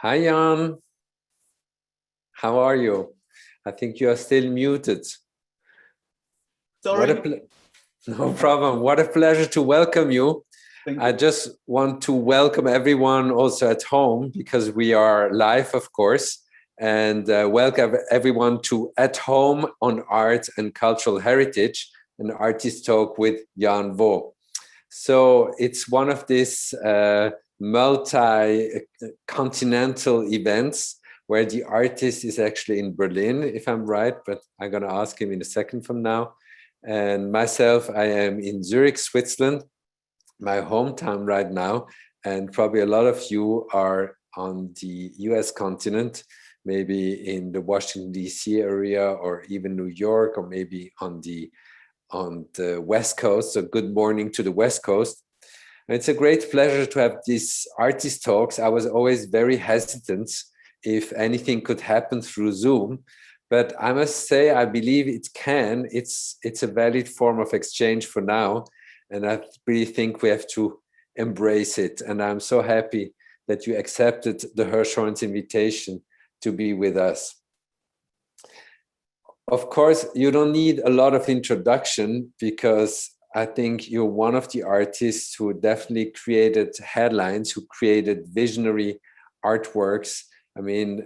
Hi, Jan. How are you? I think you are still muted. Sorry. No problem. What a pleasure to welcome you. I just want to welcome everyone also at home, because we are live, of course, and welcome everyone to At Home on Art and Cultural Heritage, an artist talk with Danh Vo. So it's one of these multi-continental events where the artist is actually in Berlin, if I'm right, but I'm going to ask him in a second from now. And myself, I am in Zurich, Switzerland, my hometown right now. And probably a lot of you are on the US continent, maybe in the Washington, D.C. area, or even New York, or maybe on the West Coast. So good morning to the West Coast. And it's a great pleasure to have these artist talks. I was always very hesitant if anything could happen through Zoom, but I must say I believe it can. It's a valid form of exchange for now, and I really think we have to embrace it. And I'm so happy that you accepted the Hirshhorn's invitation to be with us. Of course, you don't need a lot of introduction, because I think you're one of the artists who definitely created headlines, who created visionary artworks. I mean,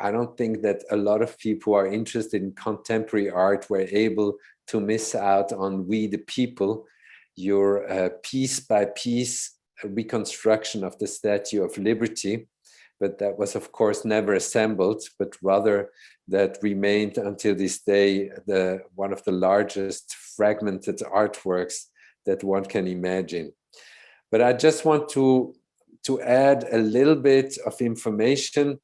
I don't think that a lot of people who are interested in contemporary art were able to miss out on We the People, your piece by piece reconstruction of the Statue of Liberty. But that was, of course, never assembled, but rather that remained until this day one of the largest fragmented artworks that one can imagine. But I just want to add a little bit of information.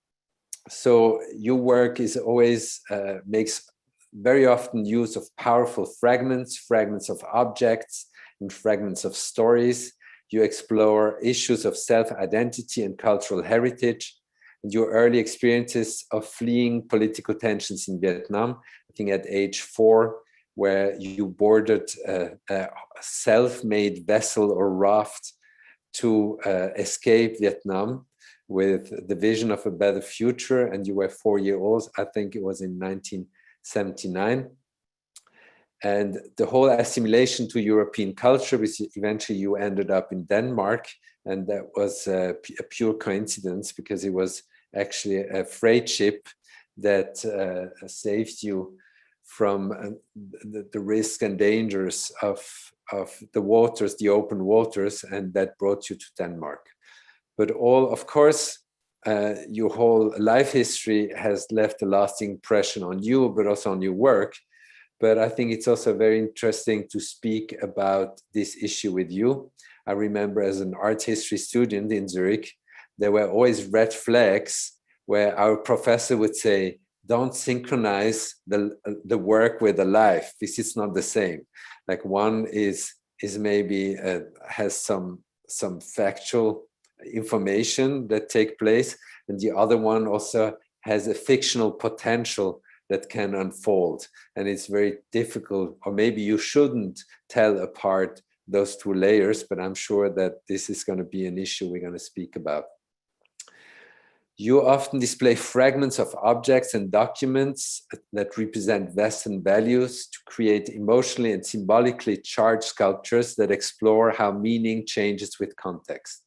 So your work is always makes very often use of powerful fragments of objects, and fragments of stories. You explore issues of self-identity and cultural heritage, and your early experiences of fleeing political tensions in Vietnam, I think at age 4, where you boarded a self-made vessel or raft to escape Vietnam with the vision of a better future, and you were 4 years old. I think it was in 1979. And the whole assimilation to European culture, which eventually you ended up in Denmark, and that was a pure coincidence, because it was actually a freight ship that saved you from the risk and dangers of the waters, the open waters, and that brought you to Denmark. But of course, your whole life history has left a lasting impression on you, but also on your work. But I think it's also very interesting to speak about this issue with you. I remember as an art history student in Zurich, there were always red flags where our professor would say, don't synchronize the work with the life. This is not the same. Like one is maybe has some factual information that take place, and the other one also has a fictional potential that can unfold. And it's very difficult, or maybe you shouldn't tell apart those two layers, but I'm sure that this is going to be an issue we're going to speak about. You often display fragments of objects and documents that represent Western values to create emotionally and symbolically charged sculptures that explore how meaning changes with context.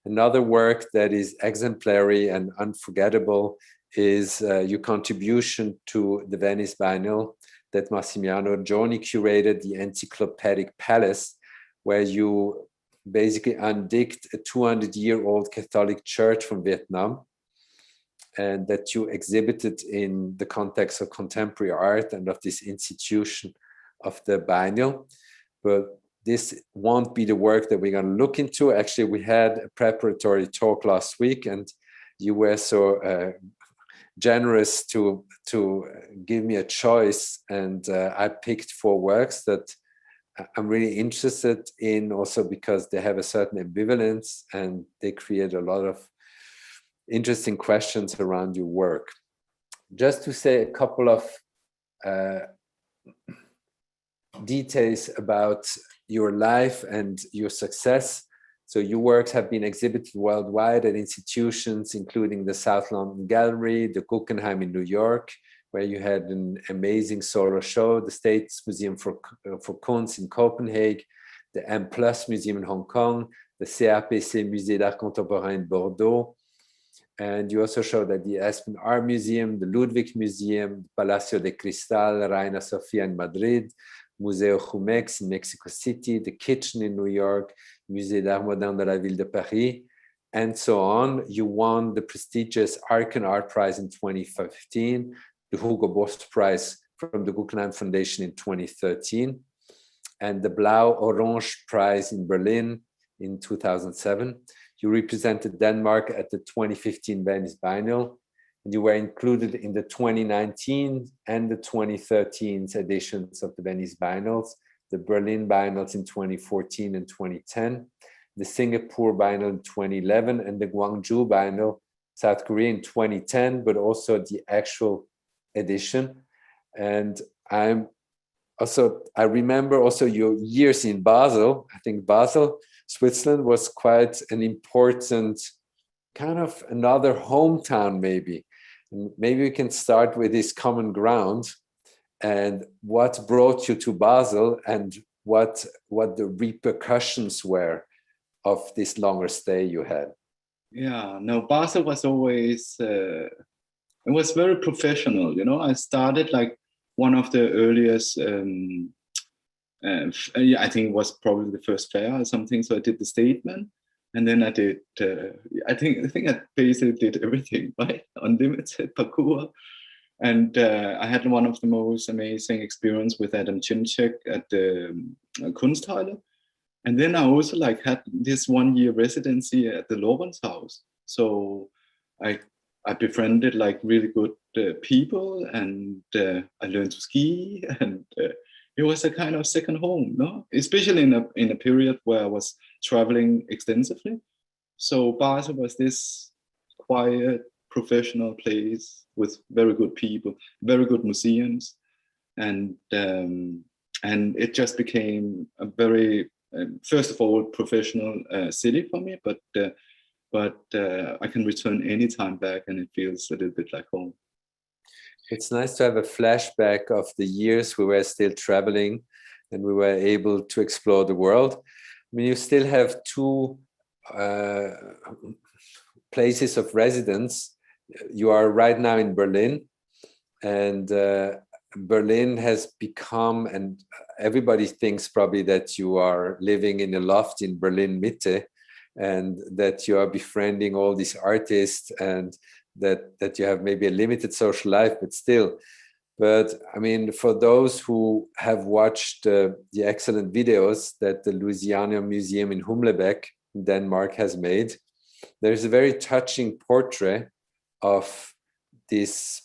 Another work that is exemplary and unforgettable is your contribution to the Venice Biennale that Massimiliano Gioni curated, the Encyclopedic Palace, where you basically undigged a 200-year-old Catholic church from Vietnam, and that you exhibited in the context of contemporary art and of this institution of the Biennale. But this won't be the work that we're going to look into. Actually, we had a preparatory talk last week, and you were so generous to give me a choice, and I picked 4 works that I'm really interested in, also because they have a certain ambivalence and they create a lot of interesting questions around your work. Just to say a couple of details about your life and your success. So your works have been exhibited worldwide at institutions, including the South London Gallery, the Guggenheim in New York, where you had an amazing solo show, the States Museum for Kunst in Copenhagen, the M Plus Museum in Hong Kong, the CAPC Musée d'Art Contemporain in Bordeaux. And you also showed at the Aspen Art Museum, the Ludwig Museum, Palacio de Cristal, Reina Sofia in Madrid, Museo Jumex in Mexico City, the Kitchen in New York, Musée d'Art Moderne de la Ville de Paris, and so on. You won the prestigious Arkan Art Prize in 2015, the Hugo Boss Prize from the Guggenheim Foundation in 2013, and the Blau Orange Prize in Berlin in 2007. You represented Denmark at the 2015 Venice Biennale, and you were included in the 2019 and the 2013 editions of the Venice Biennales, the Berlin Biennales in 2014 and 2010, the Singapore Biennale in 2011, and the Gwangju Biennale, South Korea in 2010, but also the actual edition. And I remember also your years in Basel. I think Basel, Switzerland was quite an important kind of another hometown, maybe. And maybe we can start with this common ground and what brought you to Basel and what the repercussions were of this longer stay you had. Yeah, no, Basel was always, it was very professional, you know. I started like one of the earliest, I think it was probably the first fair or something. So I did the statement, and then I did. I think I basically did everything, right? Unlimited parkour, and I had one of the most amazing experience with Adam Chimchek at the Kunsthalle, and then I also like had this 1 year residency at the Lawrence House. So I befriended like really good people, and I learned to ski, and it was a kind of second home, no? Especially in a period where I was traveling extensively. So Basel was this quiet, professional place with very good people, very good museums, and it just became a very, first of all, professional city for me, but I can return anytime back, and it feels a little bit like home. It's nice to have a flashback of the years we were still traveling and we were able to explore the world. I mean, you still have two places of residence. You are right now in Berlin, and Berlin has become, and everybody thinks probably that you are living in a loft in Berlin Mitte, and that you are befriending all these artists, and that you have maybe a limited social life, but still. But I mean, for those who have watched the excellent videos that the Louisiana Museum in Humlebeck in Denmark has made, there's a very touching portrait of this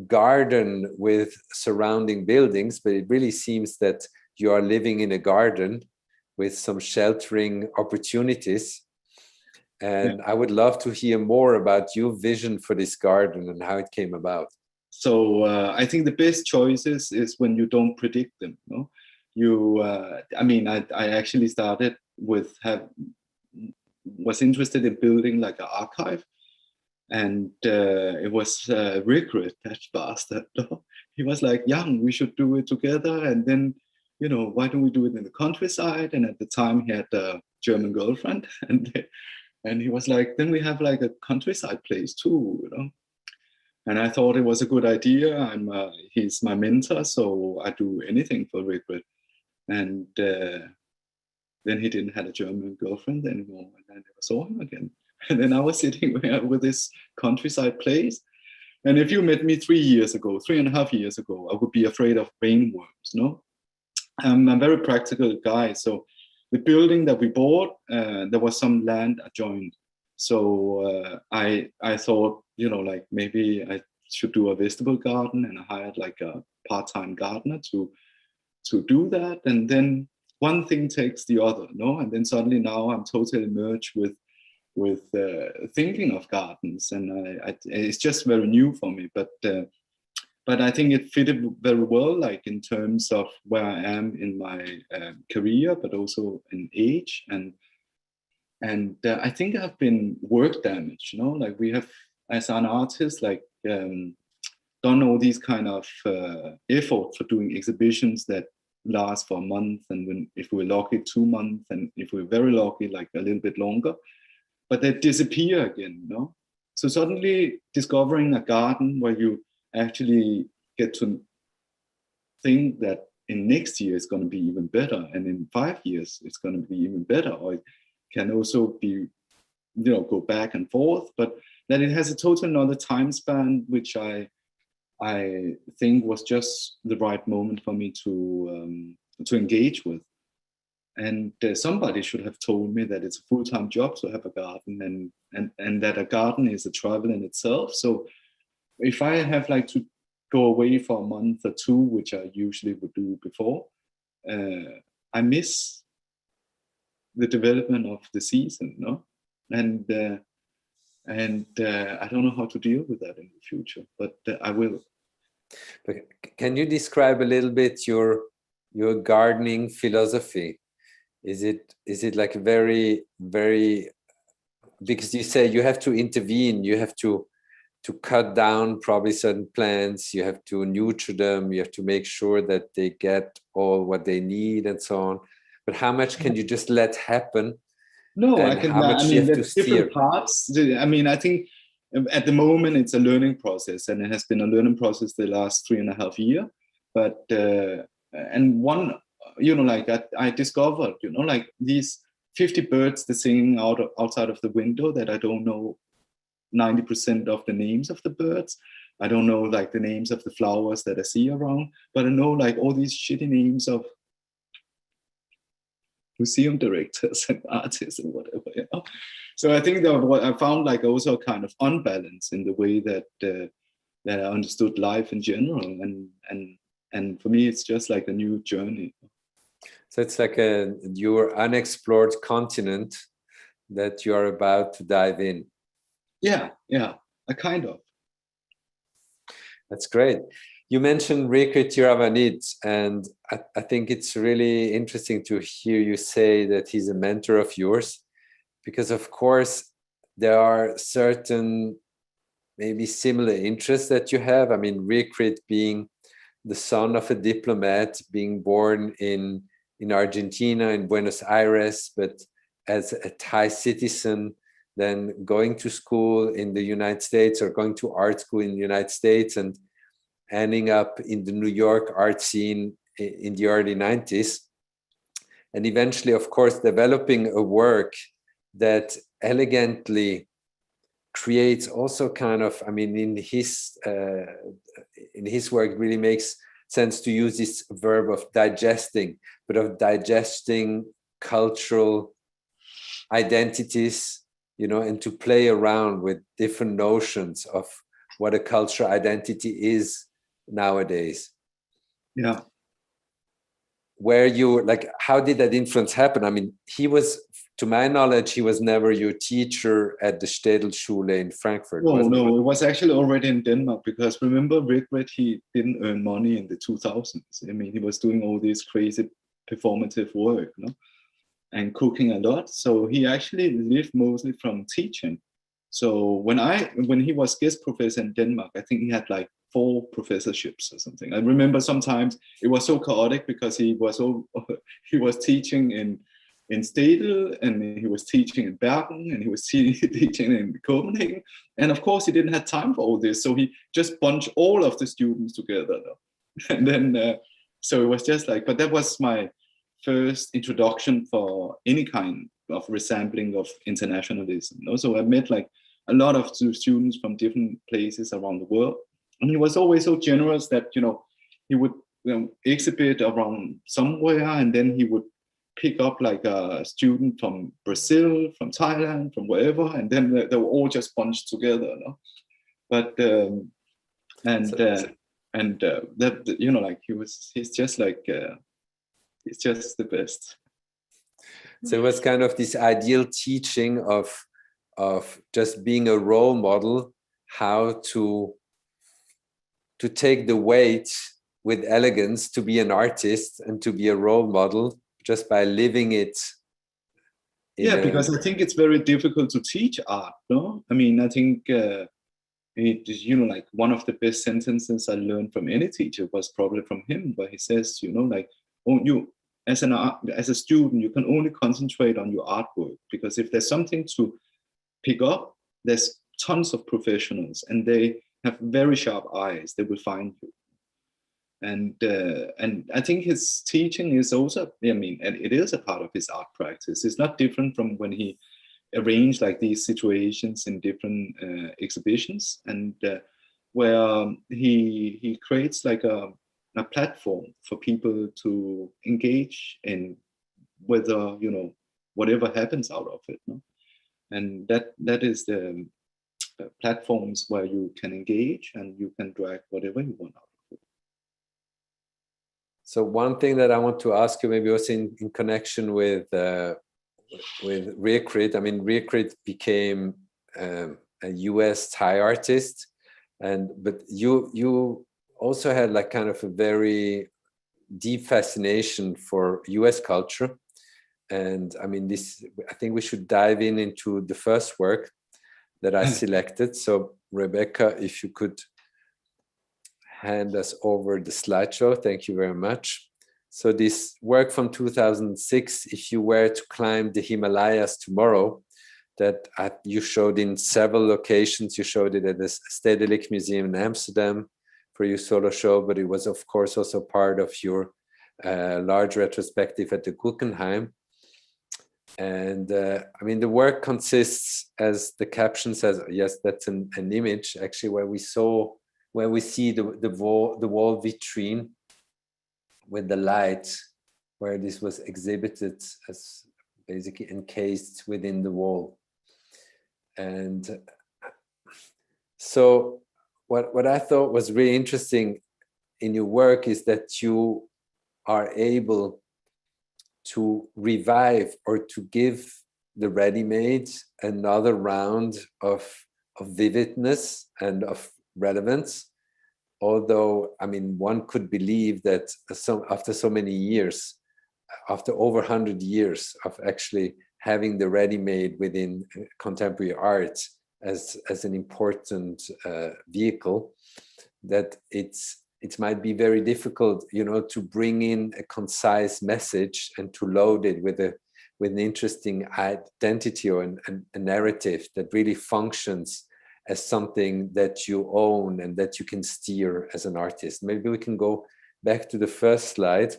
garden with surrounding buildings, but it really seems that you are living in a garden with some sheltering opportunities. And I would love to hear more about your vision for this garden and how it came about. So I think the best choices is when you don't predict them. No, I actually started with was interested in building like an archive, and it was Rickred, that bastard. No? He was like, "Young, we should do it together," and then, you know, why don't we do it in the countryside? And at the time, he had a German girlfriend, and he was like, then we have like a countryside place too, you know. And I thought it was a good idea. He's my mentor, so I do anything for Rickred. And then he didn't have a German girlfriend anymore, and I never saw him again. And then I was sitting there with this countryside place. And if you met me 3.5 years ago, I would be afraid of rainworms, no? I'm a very practical guy, so the building that we bought, there was some land adjoined. So I thought, you know, like maybe I should do a vegetable garden, and I hired like a part-time gardener to do that. And then one thing takes the other, no? And then suddenly now I'm totally merged with thinking of gardens, and it's just very new for me. But I think it fitted very well, like in terms of where I am in my career, but also in age. And And I think I've been work damaged, you know, like we have, as an artist, like done all these kind of effort for doing exhibitions that last for a month, and when, if we're lucky, 2 months, and if we're very lucky, like a little bit longer, but they disappear again, you know. So suddenly discovering a garden where you actually get to think that in next year it's going to be even better, and in 5 years it's going to be even better, or it can also be, you know, go back and forth, but that it has a total another time span, which I think was just the right moment for me to engage with. And somebody should have told me that it's a full-time job to have a garden, and that a garden is a travel in itself. So if I have like to go away for a month or two, which I usually would do before, I miss the development of the season, no? And I don't know how to deal with that in the future, but I will. But can you describe a little bit your gardening philosophy? Is it like very, very, because you say you have to intervene, you have to cut down probably certain plants, you have to nurture them, you have to make sure that they get all what they need and so on. But how much can you just let happen? No, I And can. how much I do you mean, have to there's different steer? parts. I mean, I think at the moment it's a learning process, and it has been a learning process the last 3.5 years. But and one, you know, like I discovered, you know, like these 50 birds that singing outside of the window that I don't know 90% of the names of the birds. I don't know like the names of the flowers that I see around, but I know like all these shitty names of museum directors and artists and whatever, you know. So I think that what I found like also a kind of unbalance in the way that that I understood life in general, and for me it's just like a new journey. So it's like your unexplored continent that you are about to dive in. Yeah, a kind of. That's great. You mentioned Réécriture à Venice, and I think it's really interesting to hear you say that he's a mentor of yours, because of course there are certain maybe similar interests that you have. I mean, Réécriture being the son of a diplomat, being born in Argentina, in Buenos Aires, but as a Thai citizen, then going to school in the United States or going to art school in the United States and ending up in the New York art scene in the early 90s. And eventually, of course, developing a work that elegantly creates also kind of, I mean, in his work, it really makes sense to use this verb of digesting, but of digesting cultural identities, you know, and to play around with different notions of what a cultural identity is nowadays. Yeah. Where you like, how did that influence happen? I mean, he was, to my knowledge, he was never your teacher at the Städelschule in Frankfurt. No, it was actually already in Denmark, because remember Rick, he didn't earn money in the 2000s. I mean, he was doing all this crazy performative work, you know, and cooking a lot. So he actually lived mostly from teaching. So when he was guest professor in Denmark, I think he had like 4 professorships or something. I remember sometimes it was so chaotic because he was teaching in Stadel, and he was teaching in Bergen, and he was teaching in Copenhagen. And of course, he didn't have time for all this. So he just bunched all of the students together. And then, so it was just like, but that was my first introduction for any kind of resembling of internationalism. So I met like a lot of students from different places around the world. And he was always so generous that, you know, he would exhibit around somewhere, and then he would pick up like a student from Brazil, from Thailand, from wherever, and then they were all just bunched together. No? But that, you know, like he's just the best. So it was kind of this ideal teaching of just being a role model, how to take the weight with elegance, to be an artist and to be a role model just by living it Yeah, because I think it's very difficult to teach art, no? I mean, I think it is, like one of the best sentences I learned from any teacher was probably from him, where he says, like, oh, you as as a student, you can only concentrate on your artwork, because if there's something to pick up, there's tons of professionals and they have very sharp eyes. They will find you. And I think his teaching is also, and it is a part of his art practice. It's not different from when he arranged like these situations in different exhibitions, and where he creates like a platform for people to engage in, whether whatever happens out of it, no? And that is the platforms where you can engage and you can drag whatever you want out of it. So one thing that I want to ask you, maybe also in connection with Rearcrit. I mean, Rearcrit became a US Thai artist, but you also had like kind of a very deep fascination for US culture. And I mean, I think we should dive into the first work that I selected. So Rebecca, if you could hand us over the slideshow. Thank you very much. So this work from 2006, If You Were to Climb the Himalayas Tomorrow, that you showed in several locations. You showed it at the Stedelijk Museum in Amsterdam for your solo show, but it was of course also part of your large retrospective at the Guggenheim. And I mean, the work consists, as the caption says, yes, that's an image actually where we see the wall vitrine with the light, where this was exhibited as basically encased within the wall. And so what I thought was really interesting in your work is that you are able to revive or to give the ready-made another round of vividness and of relevance. Although, I mean, one could believe that after so many years, after over 100 years of actually having the ready-made within contemporary art as an important vehicle, that it might be very difficult, to bring in a concise message and to load it with an interesting identity or a narrative that really functions as something that you own and that you can steer as an artist. Maybe we can go back to the first slide,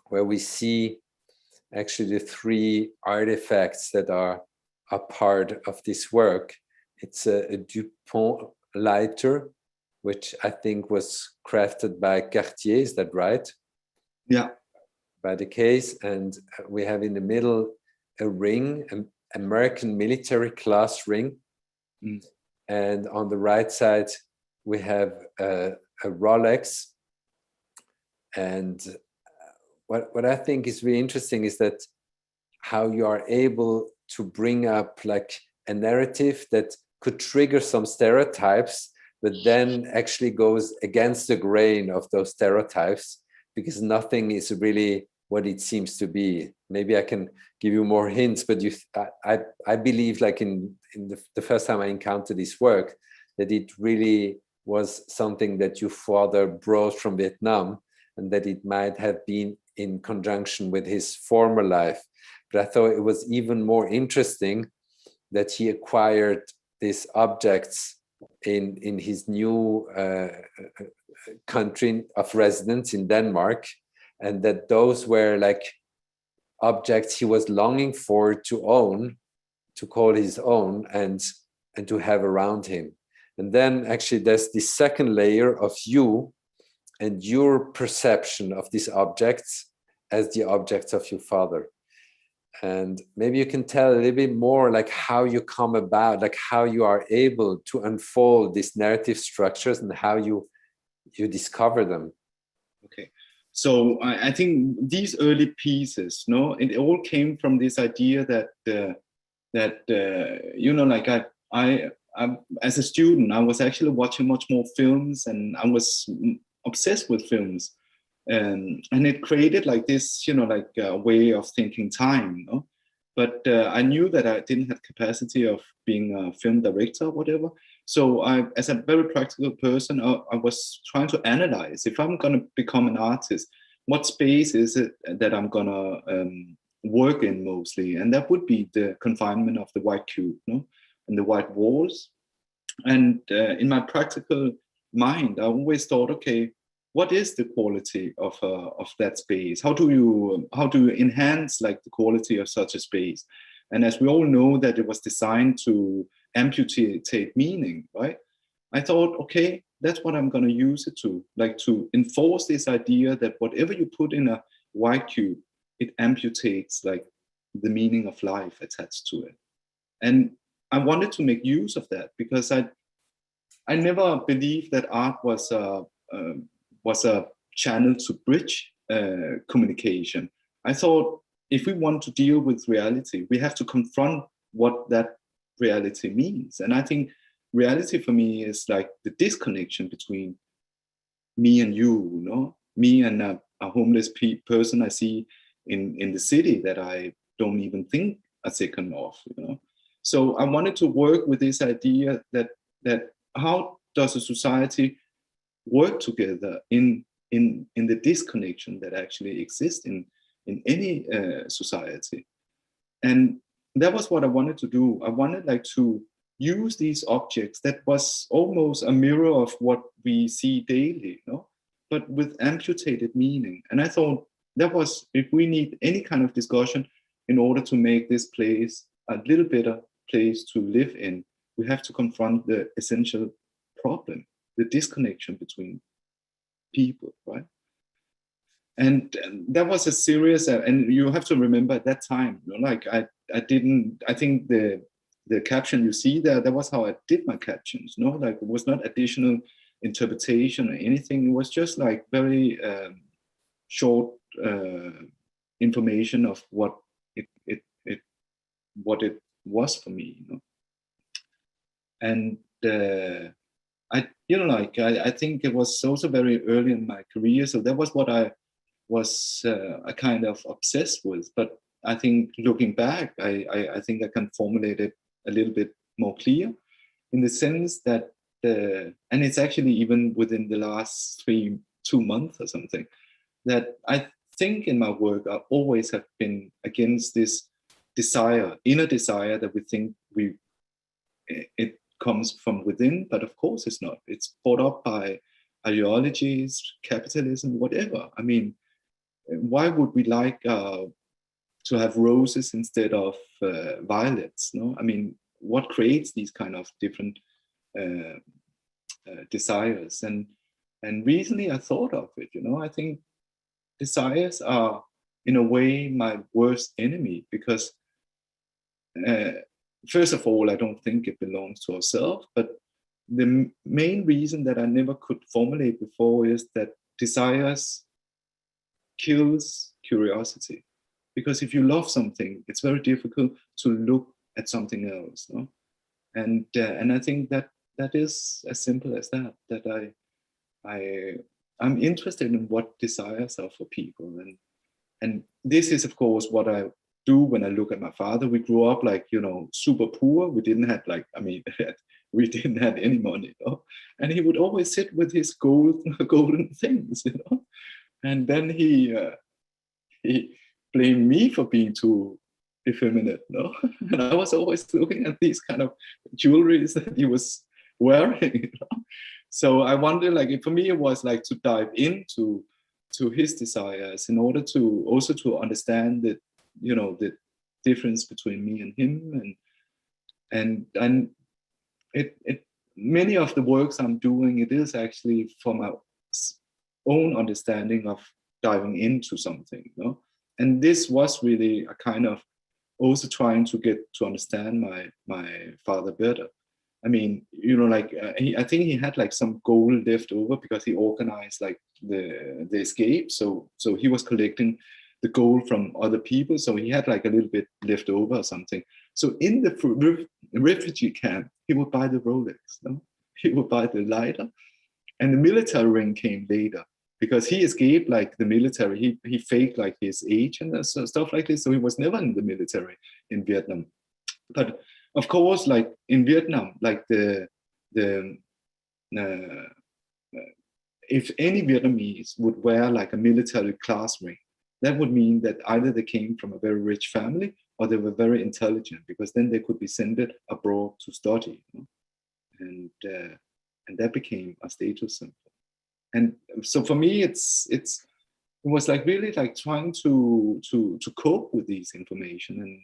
where we see actually the three artifacts that are a part of this work. It's a Dupont lighter, which I think was crafted by Cartier, is that right? Yeah. By the case. And we have in the middle a ring, an American military class ring. Mm. And on the right side, we have a Rolex. And what I think is really interesting is that how you are able to bring up like a narrative that could trigger some stereotypes, but then actually goes against the grain of those stereotypes, because nothing is really what it seems to be. Maybe I can give you more hints, but I believe, like in the first time I encountered this work, that it really was something that your father brought from Vietnam, and that it might have been in conjunction with his former life. But I thought it was even more interesting that he acquired these objects in his new country of residence in Denmark, and that those were like objects he was longing for to own, to call his own, and to have around him. And then actually there's this second layer of you and your perception of these objects as the objects of your father. And maybe you can tell a little bit more, like how you come about, like how you are able to unfold these narrative structures and how you discover them. Okay. So I think these early pieces, it all came from this idea that like I as a student, I was actually watching much more films, and I was obsessed with films. And it created like this, like a way of thinking time, but I knew that I didn't have capacity of being a film director or whatever. So I, as a very practical person, I was trying to analyze, if I'm going to become an artist, what space is it that I'm going to work in mostly? And that would be the confinement of the white cube, no? And the white walls. And in my practical mind, I always thought, okay, what is the quality of that space? How do you enhance like the quality of such a space? And as we all know that it was designed to amputate meaning, right? I thought, okay, that's what I'm going to use it to, like to enforce this idea that whatever you put in a white cube, it amputates like the meaning of life attached to it. And I wanted to make use of that because I never believed that art was a channel to bridge communication. I thought if we want to deal with reality, we have to confront what that reality means. And I think reality for me is like the disconnection between me and you know, me and a homeless person I see in the city that I don't even think a second of, you know. So I wanted to work with this idea that how does a society work together in the disconnection that actually exists in any society. And that was what I wanted to do. I wanted like to use these objects that was almost a mirror of what we see daily, you know, but with amputated meaning. And I thought that was, if we need any kind of discussion in order to make this place a little better place to live in, we have to confront the essential problem, the disconnection between people, right? And that was a serious, and you have to remember at that time, you know, like I think the caption you see there, that was how I did my captions, you know, like it was not additional interpretation or anything. It was just like very short information of what it was for me, you know. And I think it was also very early in my career, so that was what I was a kind of obsessed with. But I think looking back, I think I can formulate it a little bit more clear, in the sense that, and it's actually even within the last 2 months or something, that I think in my work I always have been against this desire, inner desire that we think it comes from within, but of course it's not. It's brought up by ideologies, capitalism, whatever. I mean, why would we like to have roses instead of violets? No, I mean, what creates these kind of different desires? And recently I thought of it. You know, I think desires are in a way my worst enemy, because first of all, I don't think it belongs to ourselves, but the main reason that I never could formulate before is that desires kills curiosity. Because if you love something, it's very difficult to look at something else, no? And I think that is as simple as that. That I'm interested in what desires are for people, and this is of course what I do when I look at my father. We grew up like, you know, super poor. We didn't have like, I mean, we didn't have any money, you know? And he would always sit with his golden things, you know. And then he blamed me for being too effeminate, no? And I was always looking at these kind of jewelries that he was wearing, you know? So I wonder, like, for me, it was like to dive into his desires in order to also to understand that, you know, the difference between me and him, and it many of the works I'm doing, it is actually for my own understanding of diving into something, you know? And this was really a kind of also trying to get to understand my father better. I mean, you know, like I think he had like some gold left over because he organized like the escape. So he was collecting the gold from other people. So he had like a little bit left over or something. So in the refugee camp, he would buy the Rolex, no? He would buy the lighter, and the military ring came later because he escaped like the military. He faked like his age and stuff like this. So he was never in the military. in Vietnam. But of course, like in Vietnam, like the if any Vietnamese would wear like a military class ring, that would mean that either they came from a very rich family or they were very intelligent, because then they could be sent abroad to study, you know? And that became a status symbol. And so for me, it was like really like trying to cope with these information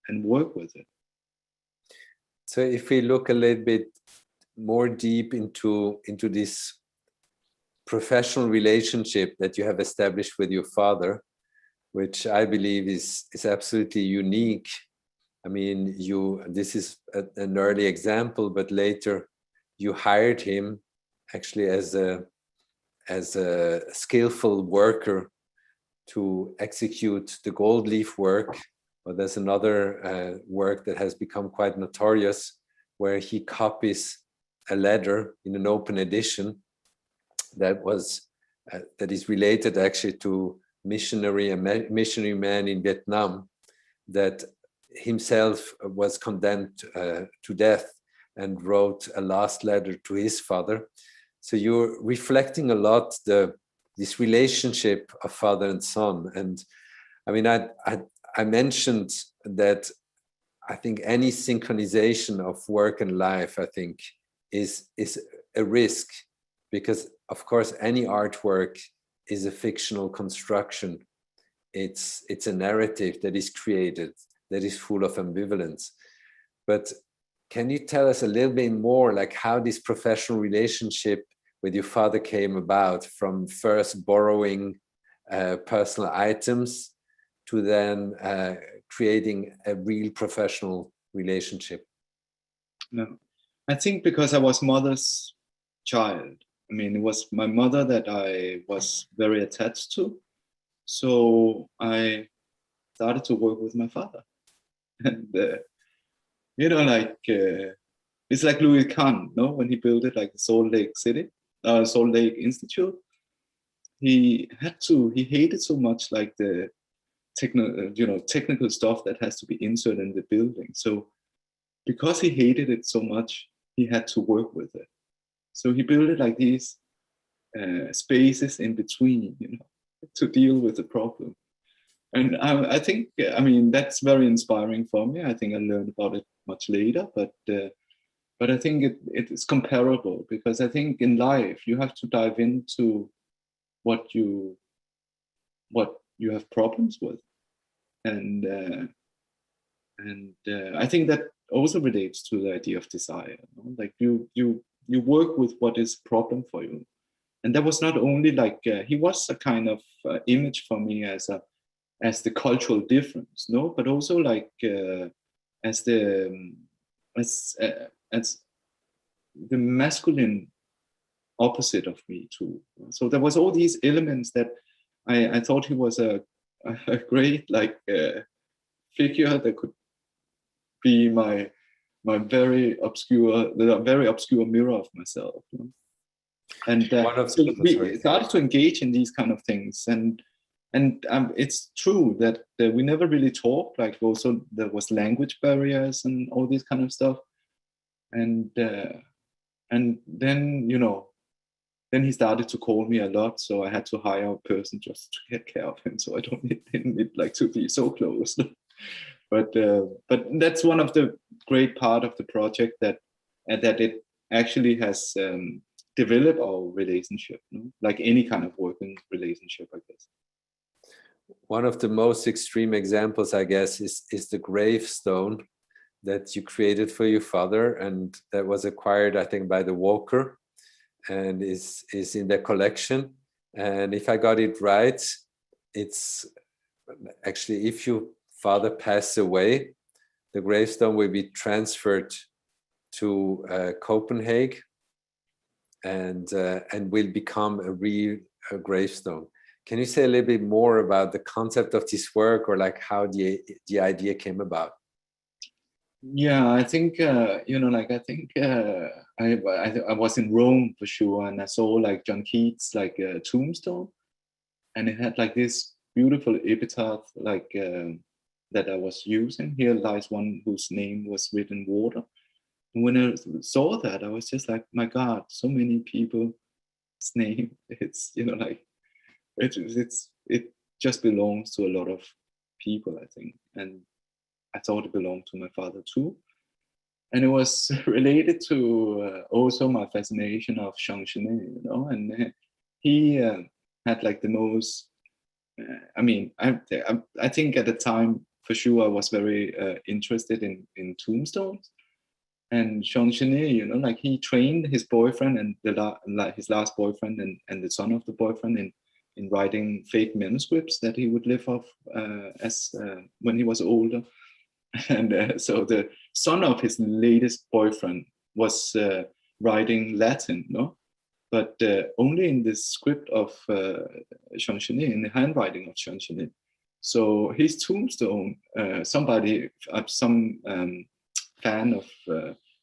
and work with it. So if we look a little bit more deep into this professional relationship that you have established with your father, which I believe is absolutely unique. I mean, this is an early example, but later you hired him actually as a skillful worker to execute the gold leaf work. But there's another work that has become quite notorious, where he copies a letter in an open edition that is related actually to missionary man in Vietnam that himself was condemned to death and wrote a last letter to his father. So you're reflecting a lot this relationship of father and son. And I mean, I mentioned that I think any synchronization of work and life, I think, is a risk, because of course any artwork is a fictional construction. It's a narrative that is created, that is full of ambivalence. But can you tell us a little bit more, like how this professional relationship with your father came about, from first borrowing personal items to then creating a real professional relationship? No, I think because I was mother's child. I mean, it was my mother that I was very attached to. So I started to work with my father. And, you know, like, it's like Louis Kahn, no? When he built it, like the Salt Lake Institute. He hated so much like the technical stuff that has to be inserted in the building. So because he hated it so much, he had to work with it. So he built it like these spaces in between, you know, to deal with the problem. And I think, I mean, that's very inspiring for me. I think I learned about it much later, but I think it is comparable, because I think in life you have to dive into what you have problems with, and I think that also relates to the idea of desire. You know? Like you work with what is a problem for you, and that was not only like he was a kind of image for me as the cultural difference, no, but also like as the masculine opposite of me too. So there was all these elements that I thought he was a great like figure that could be my very obscure mirror of myself. You know? And so we started to engage in these kind of things, and it's true that we never really talked. Like also there was language barriers and all this kind of stuff, and then, you know, then he started to call me a lot, so I had to hire a person just to take care of him, so I don't need like to be so close. But that's one of the great part of the project, that it actually has developed our relationship, you know? Like any kind of working relationship, I guess. One of the most extreme examples, I guess, is the gravestone that you created for your father, and that was acquired, I think, by the Walker, and is in their collection. And if I got it right, it's actually, if your father passed away, the gravestone will be transferred to Copenhagen, and will become a real gravestone. Can you say a little bit more about the concept of this work, or like how the idea came about? Yeah, I think you know, like I think I was in Rome for sure, and I saw like John Keats' like tombstone, and it had like this beautiful epitaph, like that I was using. Here lies one whose name was written in water. And when I saw that, I was just like, my God, so many people's name. It's, you know, like it just belongs to a lot of people, I think. And I thought it belonged to my father too. And it was related to also my fascination of Jean Genet, you know, and he had like the most, I mean, I think at the time, for sure, I was very interested in tombstones. And Jean Genet, you know, like he trained his boyfriend and his last boyfriend and the son of the boyfriend in writing fake manuscripts that he would live off as when he was older. And so the son of his latest boyfriend was writing Latin, no? But only in the script of Jean Genet, in the handwriting of Jean Genet. So his tombstone, some fan of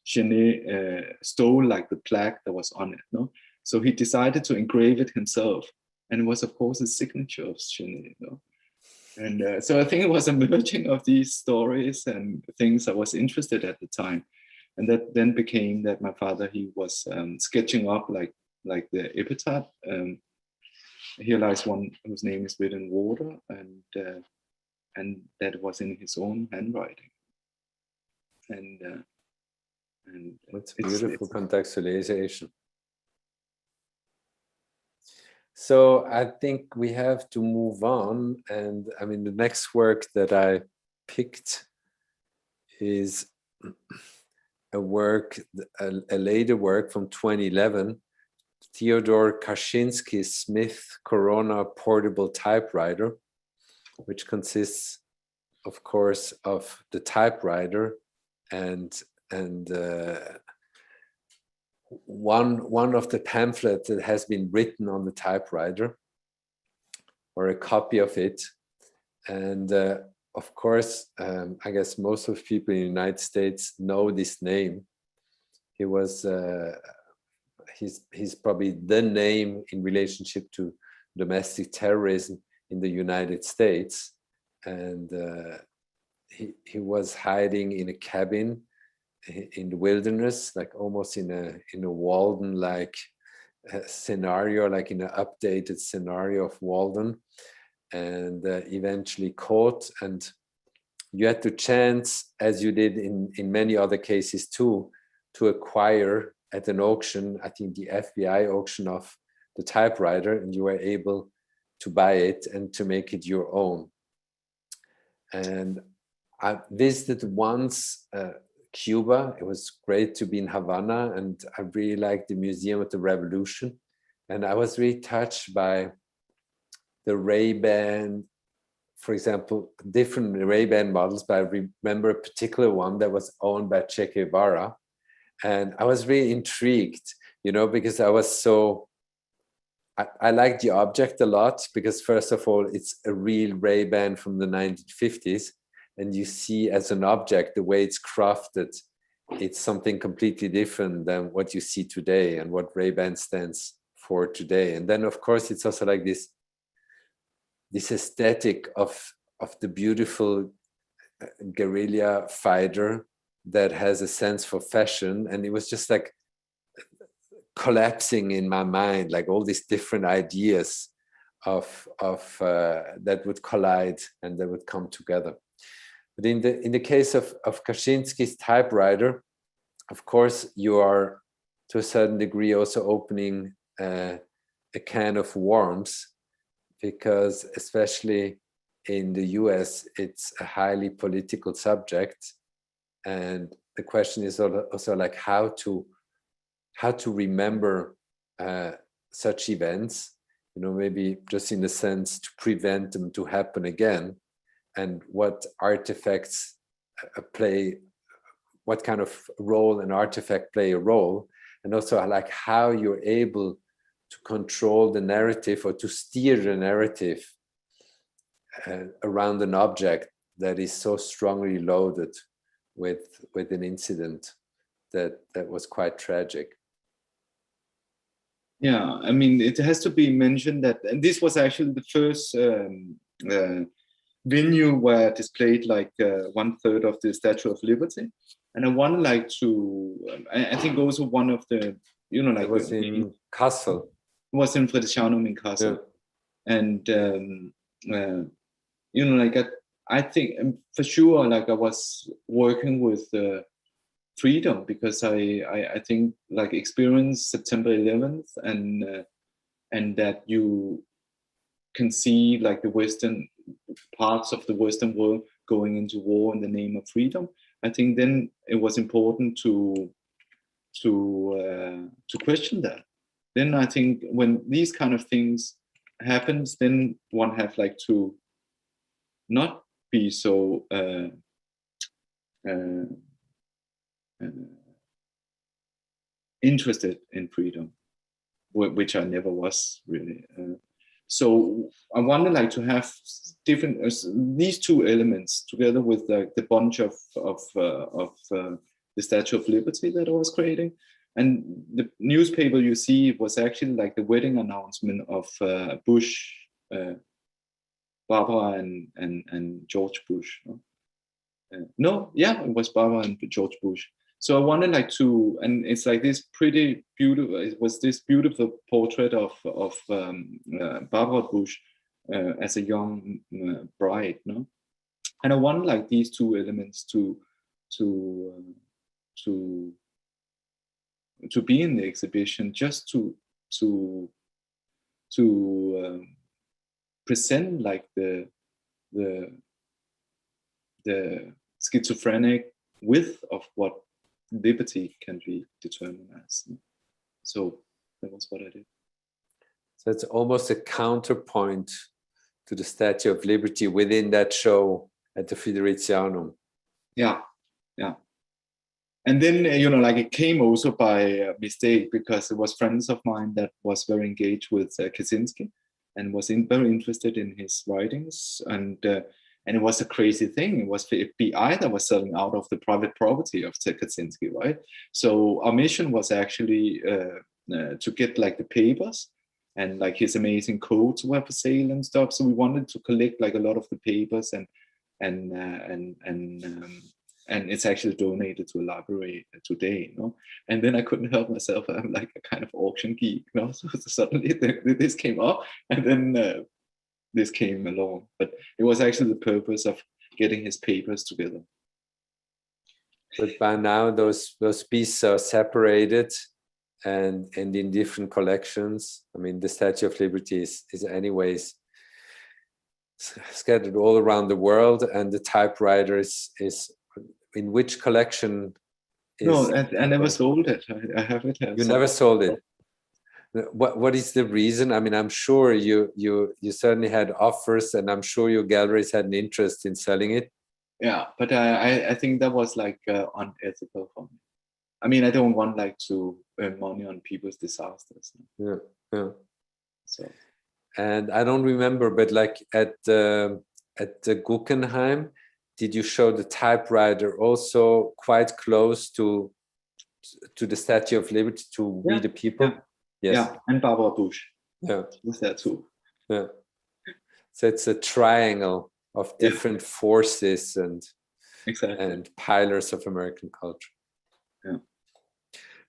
Genet stole like the plaque that was on it, no? So he decided to engrave it himself, and it was of course a signature of Genet, no? And so I think it was a merging of these stories and things I was interested at the time, and that then became that my father, he was sketching up like the epitaph. Here lies one whose name is written in water, and that was in his own handwriting. And it's beautiful contextualization. So I think we have to move on. And I mean, the next work that I picked is a later work from 2011, Theodore Kaczynski's Smith Corona portable typewriter, which consists, of course, of the typewriter and one of the pamphlets that has been written on the typewriter, or a copy of it. And of course, I guess most of people in the United States know this name. He was, he's probably the name in relationship to domestic terrorism in the United States. And he was hiding in a cabin in the wilderness, like almost in a Walden-like scenario, like in an updated scenario of Walden, and eventually caught. And you had the chance, as you did in many other cases too, to acquire at an auction, I think the FBI auction, of the typewriter, and you were able to buy it and to make it your own. And I visited once Cuba. It was great to be in Havana, and I really liked the Museum of the Revolution. And I was really touched by the Ray-Ban, for example, different Ray-Ban models, but I remember a particular one that was owned by Che Guevara. And I was really intrigued, you know, because I was so, I liked the object a lot, because first of all, it's a real Ray-Ban from the 1950s. And you see as an object, the way it's crafted, it's something completely different than what you see today and what Ray-Ban stands for today. And then, of course, it's also like this aesthetic of the beautiful guerrilla fighter that has a sense for fashion. And it was just like collapsing in my mind, like all these different ideas of that would collide and that would come together. But in the case of Kaczynski's typewriter, of course, you are to a certain degree also opening a can of worms, because especially in the US, it's a highly political subject. And the question is also like how to remember such events, you know, maybe just in the sense to prevent them to happen again. And what artifacts what kind of role an artifact play a role, and also like how you're able to control the narrative or to steer the narrative around an object that is so strongly loaded with an incident that was quite tragic. Yeah, I mean, it has to be mentioned that, and this was actually the first venue were displayed like 1/3 of the Statue of Liberty, and I wanted like to. I think also one of the like it was in Kassel. Was in Friedrichshainum in Kassel, and like I think for sure like I was working with freedom, because I think like experience September 11th, and that you can see like the Western parts of the Western world going into war in the name of freedom. I think then it was important to question that. Then I think when these kind of things happens, then one have like to not be so interested in freedom, which I never was really. So I wanted like to have different these two elements together with the bunch of the Statue of Liberty that I was creating. And the newspaper you see was actually like the wedding announcement of Bush, Barbara and George Bush. It was Barbara and George Bush. So I wanted like to, and it's like this pretty beautiful. It was this beautiful portrait of Barbara Bush as a young bride, no. And I wanted like these two elements to be in the exhibition, just to present like the schizophrenic width of what liberty can be determined as. So that was what I did. So it's almost a counterpoint to the Statue of Liberty within that show at the Friedrichshainum. Yeah. And then, like it came also by mistake, because it was friends of mine that was very engaged with Kaczynski and was very interested in his writings. And it was a crazy thing. It was the FBI that was selling out of the private property of Kaczynski, right? So our mission was actually to get like the papers, and like his amazing codes were for sale and stuff. So we wanted to collect like a lot of the papers, and it's actually donated to a library today, And then I couldn't help myself. I'm like a kind of auction geek, So suddenly this came up, and then this came along. But it was actually the purpose of getting his papers together. But by now, those pieces are separated and in different collections. I mean, the Statue of Liberty is anyways scattered all around the world, and the typewriter is in which collection? No, I never sold it. I have it. You never sold it. What is the reason? I mean, I'm sure you certainly had offers, and I'm sure your galleries had an interest in selling it. Yeah, but I think that was like unethical for me. I mean, I don't want like to earn money on people's disasters. Yeah. So. And I don't remember, but like at the Guggenheim, did you show the typewriter also quite close to the Statue of Liberty to We the People? Yeah. Yes. Yeah, and Barbara Bush. Yeah. Was there too. Yeah. So it's a triangle of different forces and pillars of American culture. Yeah.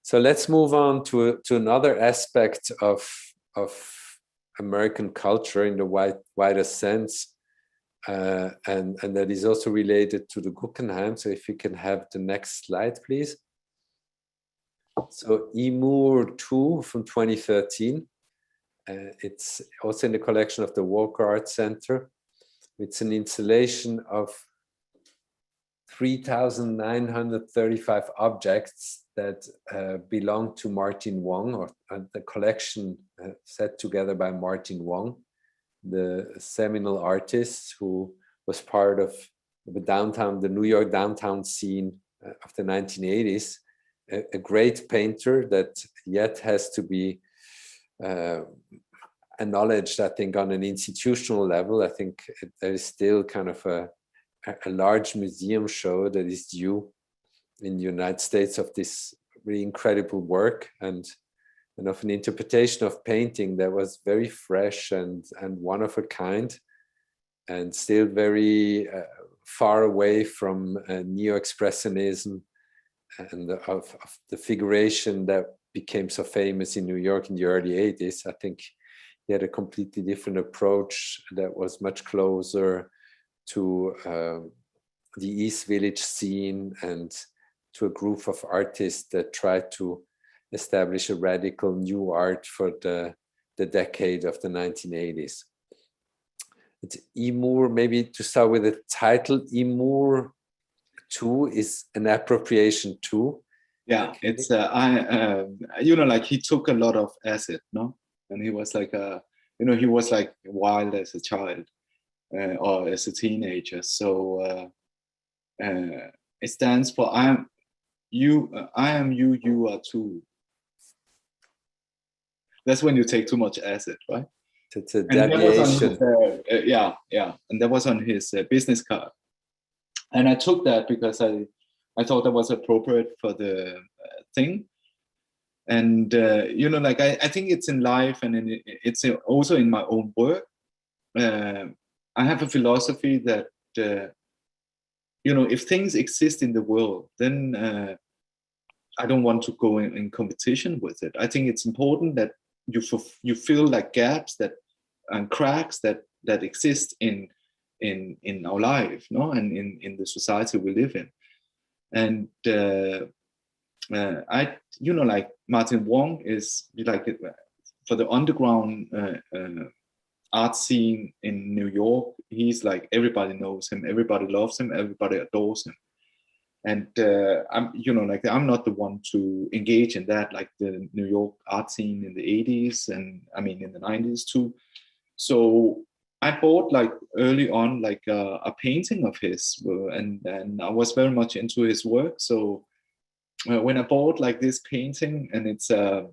So let's move on to another aspect of American culture in the wider sense. And that is also related to the Guggenheim. So if you can have the next slide, please. So Emur 2 from 2013. It's also in the collection of the Walker Art Center. It's an installation of 3,935 objects that belong to Martin Wong, or the collection set together by Martin Wong, the seminal artist who was part of the New York downtown scene of the 1980s, a great painter that yet has to be acknowledged, I think, on an institutional level. I think there is still kind of a large museum show that is due in the United States of this really incredible work and of an interpretation of painting that was very fresh and one of a kind. and still very far away from neo-expressionism and of the figuration that became so famous in New York in the early 80s. I think he had a completely different approach that was much closer to the East Village scene and to a group of artists that tried to establish a radical new art for the decade of the 1980s. It's Imur, maybe to start with the title, Imur 2 is an appropriation too. Yeah, it's you know, like he took a lot of acid, no, and he was like you know, he was like wild as a child or as a teenager. So it stands for I am you, you are too. That's when you take too much acid, right? It's a And that was on deviation. his, yeah, and that was on his business card. And I took that because I thought that was appropriate for the thing. And you know, like I think it's in life, and it's also in my own work. I have a philosophy that you know, if things exist in the world, then I don't want to go in competition with it. I think it's important that you fill like gaps that and cracks that exist in our life, no, and in the society we live in. And I, you know, like Martin Wong is like for the underground art scene in New York. He's like, everybody knows him, everybody loves him, everybody adores him. And I'm, you know, like I'm not the one to engage in that, like the New York art scene in the 80s and I mean in the 90s too. So I bought like early on like a painting of his, and I was very much into his work. So when I bought like this painting, and it's a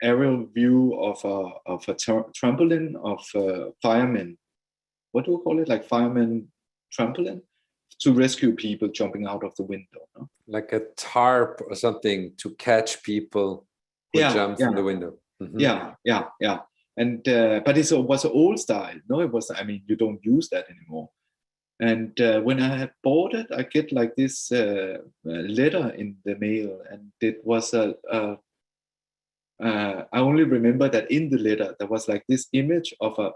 aerial view of a trampoline of firemen. What do we call it? Like firemen trampoline to rescue people jumping out of the window. No? Like a tarp or something to catch people who jump from the window. Mm-hmm. Yeah. And but it was an old style. No, it was. I mean, you don't use that anymore. And when I had bought it, I get like this letter in the mail, and it was I only remember that in the letter there was like this image of a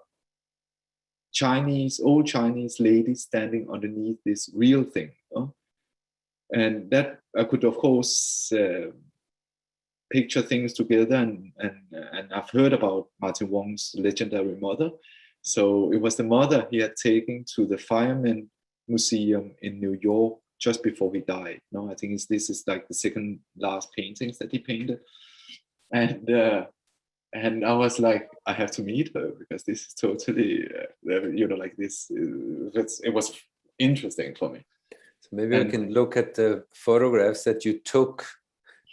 old Chinese lady standing underneath this real thing. No? And that I could, of course, picture things together, and I've heard about Martin Wong's legendary mother. So it was the mother he had taken to the Firemen Museum in New York just before he died. No, I think this is like the second last paintings that he painted, and I was like, I have to meet her because this is totally, you know, like this. It was interesting for me. So maybe we can look at the photographs that you took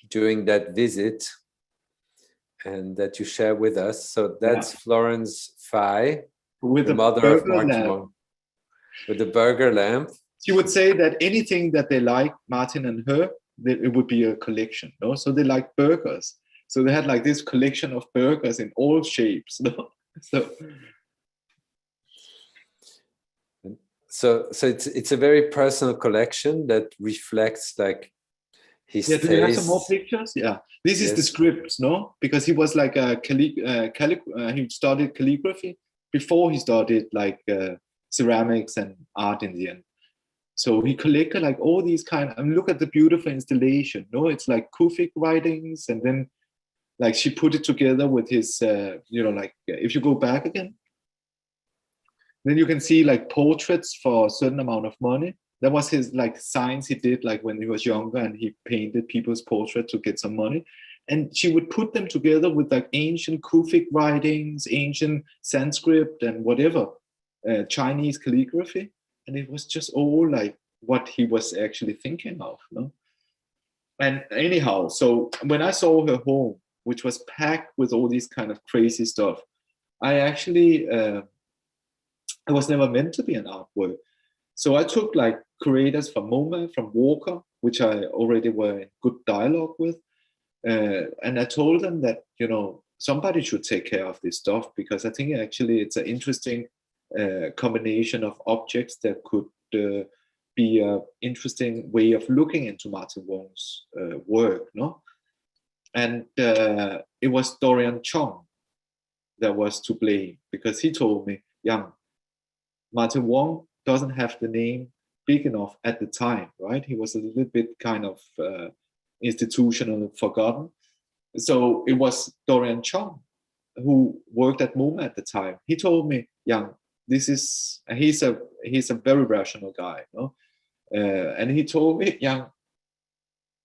during that visit and that you share with us. So that's Florence Fay, with the mother of Martin Wong, with the burger lamp. She would say that anything that they like, Martin and her, it would be a collection. No, so they like burgers. So they had like this collection of burgers in all shapes. No? So it's a very personal collection that reflects like his taste. Do you have some more pictures? Yeah, this is the scripts, no? Because he was like a he studied calligraphy before he started like ceramics and art in the end. So he collected like all these look at the beautiful installation. No, it's like Kufic writings, and then like she put it together with his, you know, like if you go back again, then you can see like portraits for a certain amount of money. That was his like signs he did like when he was younger, and he painted people's portraits to get some money. And she would put them together with like ancient Kufic writings, ancient Sanskrit and whatever, Chinese calligraphy. And it was just all like what he was actually thinking of. No? And anyhow, so when I saw her home, which was packed with all these kind of crazy stuff, I actually, I was never meant to be an artwork. So I took like curators from MoMA, from Walker, which I already were in good dialogue with. And I told them that, you know, somebody should take care of this stuff, because I think actually it's an interesting combination of objects that could be an interesting way of looking into Martin Wong's work, no? And it was Dorian Chong that was to blame, because he told me, Yang, Martin Wong doesn't have the name big enough at the time, right? He was a little bit kind of institutional forgotten. So it was Dorian Chong who worked at MoMA at the time. He told me, Yang, he's a very rational guy, no? And he told me, Yang,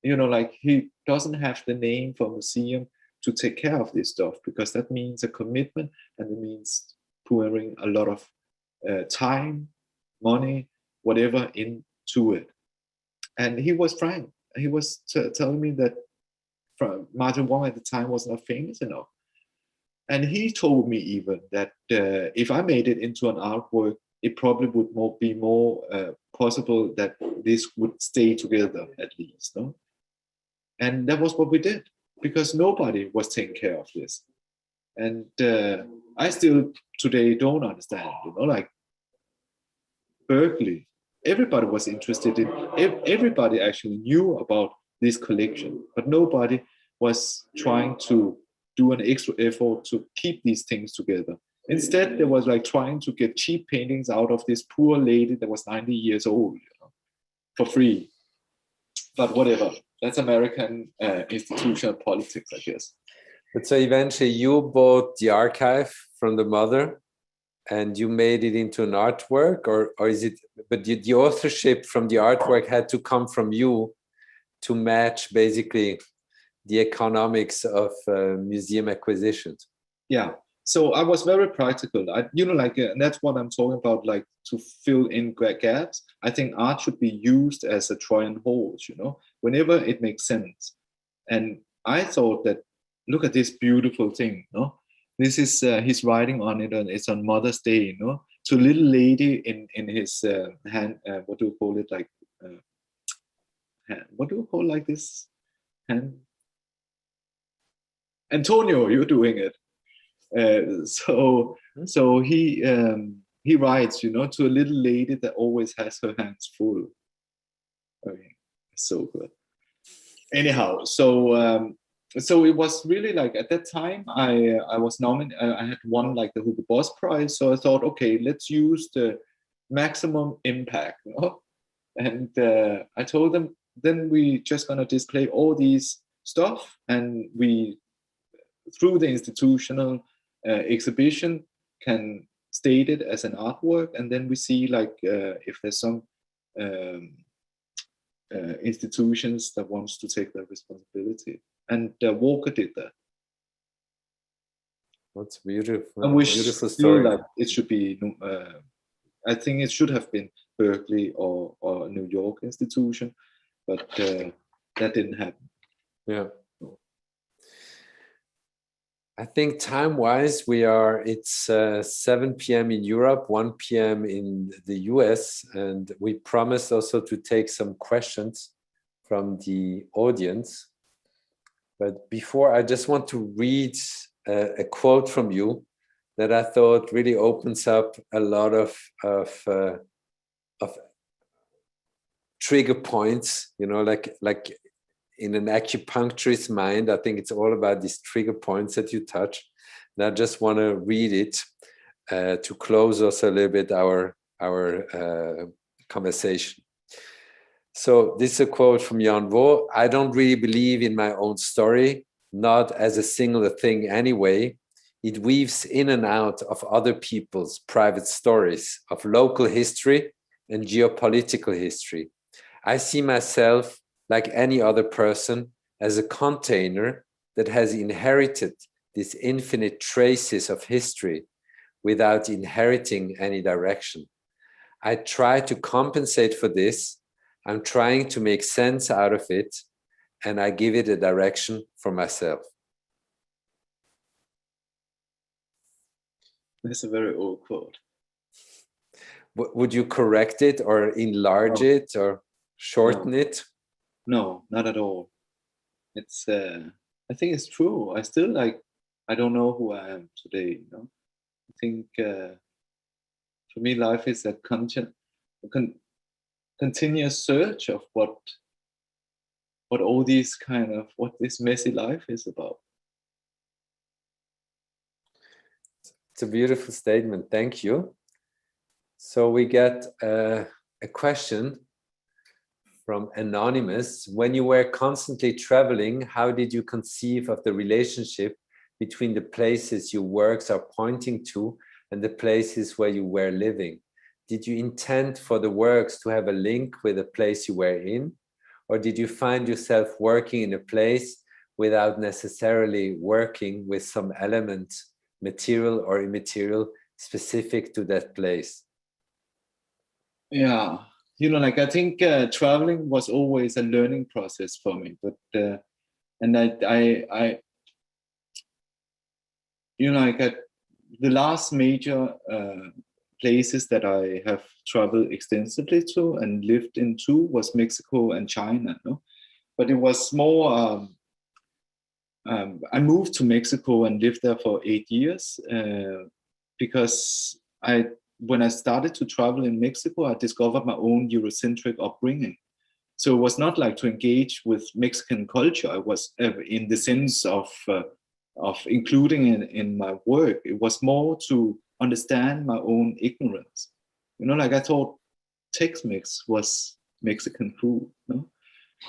like he doesn't have the name for a museum to take care of this stuff, because that means a commitment, and it means pouring a lot of time, money, whatever into it. And he was frank. He was telling me that Martin Wong at the time was not famous enough. And he told me even that if I made it into an artwork, it probably would be more possible that this would stay together at least. No? And that was what we did, because nobody was taking care of this. And I still today don't understand, like Berkeley, everybody was interested in, everybody actually knew about this collection, but nobody was trying to do an extra effort to keep these things together. Instead, there was like trying to get cheap paintings out of this poor lady that was 90 years old, for free. But whatever, that's American institutional politics, I guess. But so eventually you bought the archive from the mother and you made it into an artwork, or is it, but the authorship from the artwork had to come from you to match basically the economics of museum acquisitions? Yeah, so I was very practical. And that's what I'm talking about, like to fill in gaps. I think art should be used as a Trojan horse, whenever it makes sense. And I thought that, look at this beautiful thing, This is he's writing on it, and it's on Mother's Day, to a little lady in his hand. What do you call it? Like, hand, what do you call like this hand? Antonio, you're doing it. So he writes, to a little lady that always has her hands full. Okay, so good. Anyhow, so it was really like at that time I was nominated. I had won like the Hugo Boss Prize, so I thought, okay, let's use the maximum impact. And I told them, then we just gonna display all these stuff, and we, through the institutional exhibition, can state it as an artwork, and then we see like if there's some institutions that wants to take that responsibility. And Walker did that. That's beautiful. And we beautiful feel story. that it should be, I think it should have been Berkeley or a New York institution, but that didn't happen. Yeah. I think time-wise, it's 7 p.m. in Europe, 1 p.m. in the US, and we promised also to take some questions from the audience. But before, I just want to read a quote from you that I thought really opens up a lot of trigger points, like in an acupuncturist mind. I think it's all about these trigger points that you touch. And I just want to read it to close also a little bit our conversation. So this is a quote from Danh Vo. I don't really believe in my own story, not as a singular thing anyway. It weaves in and out of other people's private stories, of local history and geopolitical history. I see myself, like any other person, as a container that has inherited these infinite traces of history without inheriting any direction. I try to compensate for this. I'm trying to make sense out of it, and I give it a direction for myself. That's a very old quote. Would you correct it or enlarge it or shorten it? No, not at all. It's I think it's true. I still like I don't know who I am today. You know, I think for me, life is a continuous search of what all these kind of what this messy life is about. It's a beautiful statement. Thank you. So we get a question from Anonymous. When you were constantly traveling, how did you conceive of the relationship between the places your works are pointing to and the places where you were living? Did you intend for the works to have a link with the place you were in? Or did you find yourself working in a place without necessarily working with some element, material or immaterial, specific to that place? Yeah, you know, like I think traveling was always a learning process for me, but and I you know, like the last major places that I have traveled extensively to and lived into was Mexico and China. No? But it was more. I moved to Mexico and lived there for 8 years because when I started to travel in Mexico, I discovered my own Eurocentric upbringing. So it was not like to engage with Mexican culture. I was in the sense of including in my work. It was more to understand my own ignorance. You know, like I thought Tex-Mex was Mexican food, no?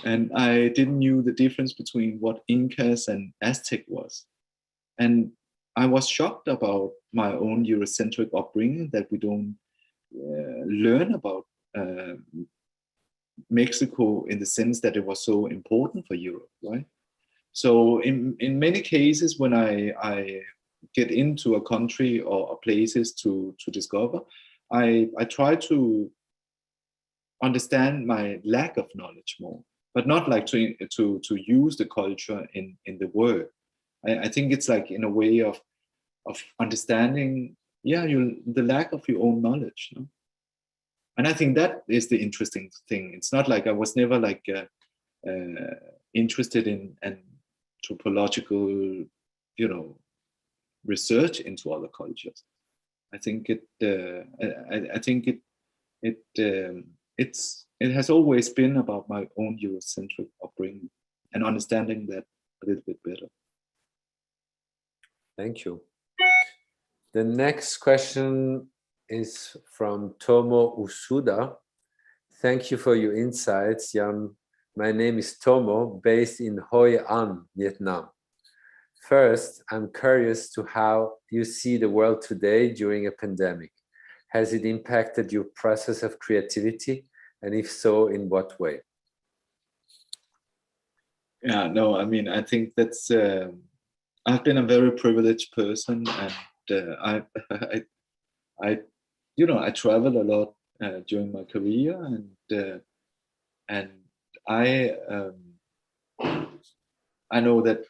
And I didn't knew the difference between what Incas and Aztec was. And I was shocked about my own Eurocentric upbringing, that we don't learn about Mexico in the sense that it was so important for Europe, right? So in many cases, when I get into a country or places to discover, I try to understand my lack of knowledge more, but not like to use the culture in the work. I think it's like in a way of understanding, yeah, the lack of your own knowledge. No? And I think that is the interesting thing. It's not like I was never like interested in anthropological, you know, research into other cultures. I think it. I think it has always been about my own Eurocentric upbringing and understanding that a little bit better. Thank you. The next question is from Tomo Usuda. Thank you for your insights, Jan. My name is Tomo, based in Hoi An, Vietnam. First, I'm curious to how you see the world today during a pandemic. Has it impacted your process of creativity? And if so, in what way? Yeah, no, I mean, I think that's, I've been a very privileged person, and I, you know, I travel a lot during my career, and I know that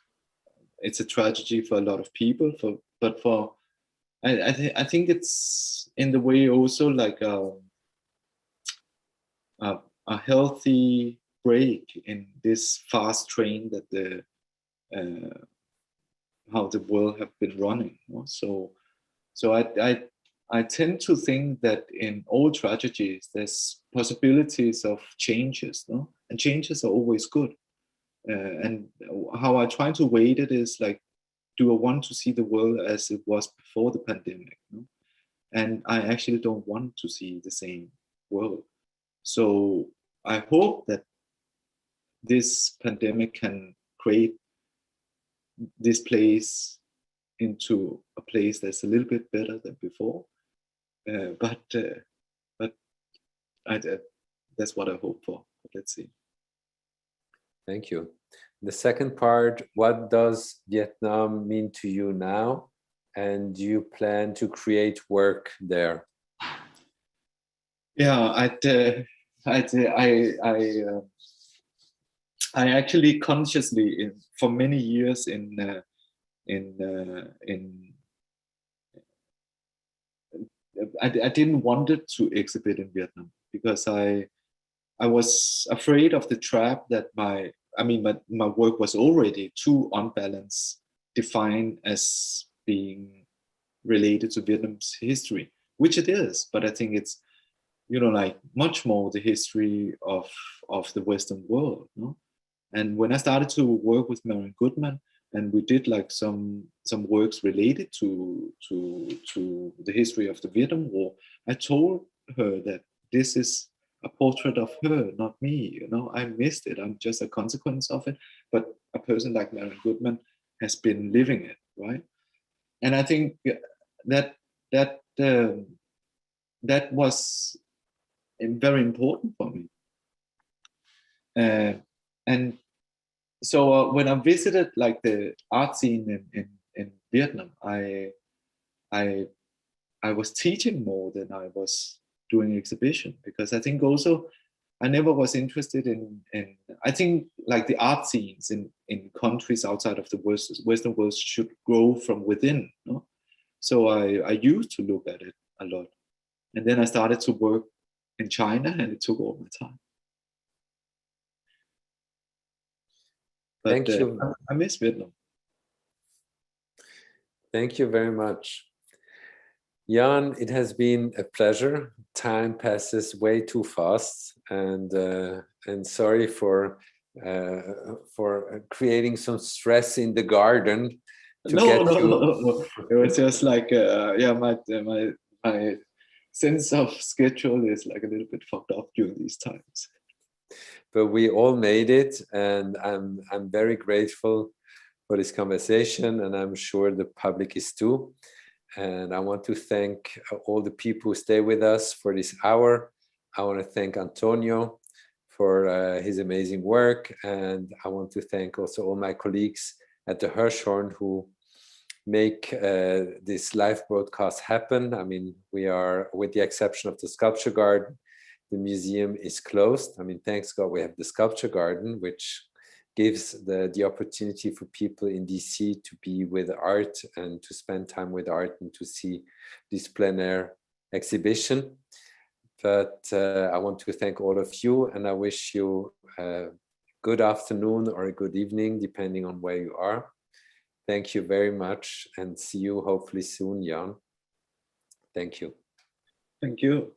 it's a tragedy for a lot of people, but for I think it's in the way also like a healthy break in this fast train that the how the world have been running. You know? So I tend to think that in all tragedies there's possibilities of changes, no? And changes are always good. And how I try to weight it is like, do I want to see the world as it was before the pandemic? No? And I actually don't want to see the same world. So I hope that this pandemic can create this place into a place that's a little bit better than before. But that's what I hope for. But let's see. Thank you. The second part, what does Vietnam mean to you now? And do you plan to create work there? Yeah, I actually consciously, for many years I didn't want it to exhibit in Vietnam because I was afraid of the trap that my work was already too unbalanced defined as being related to Vietnam's history, which it is, but I think it's, you know, like much more the history of the Western world, no? And when I started to work with Marion Goodman, and we did like some works related to the history of the Vietnam War, I told her that this is a portrait of her, not me. You know, I missed it. I'm just a consequence of it. But a person like Marion Goodman has been living it, right? And I think that that was very important for me. And so when I visited like the art scene in Vietnam, I was teaching more than I was doing exhibition, because I think also I never was interested in I think like the art scenes in countries outside of the Western world should grow from within, no? So I used to look at it a lot, and then I started to work in China, and it took all my time. But Thank you. I miss Vietnam. Thank you very much. Jan, it has been a pleasure. Time passes way too fast, and sorry for creating some stress in the garden. No. It was just like yeah, my sense of schedule is like a little bit fucked up during these times. But we all made it, and I'm very grateful for this conversation, and I'm sure the public is too. And I want to thank all the people who stay with us for this hour. I want to thank Antonio for his amazing work, and I want to thank also all my colleagues at the Hirshhorn who make this live broadcast happen. I mean, we are, with the exception of the sculpture garden, the museum is closed. I mean, thanks God we have the sculpture garden, which gives the opportunity for people in DC to be with art and to spend time with art and to see this plein air exhibition. But I want to thank all of you, and I wish you a good afternoon or a good evening, depending on where you are. Thank you very much, and see you hopefully soon, Jan. Thank you. Thank you.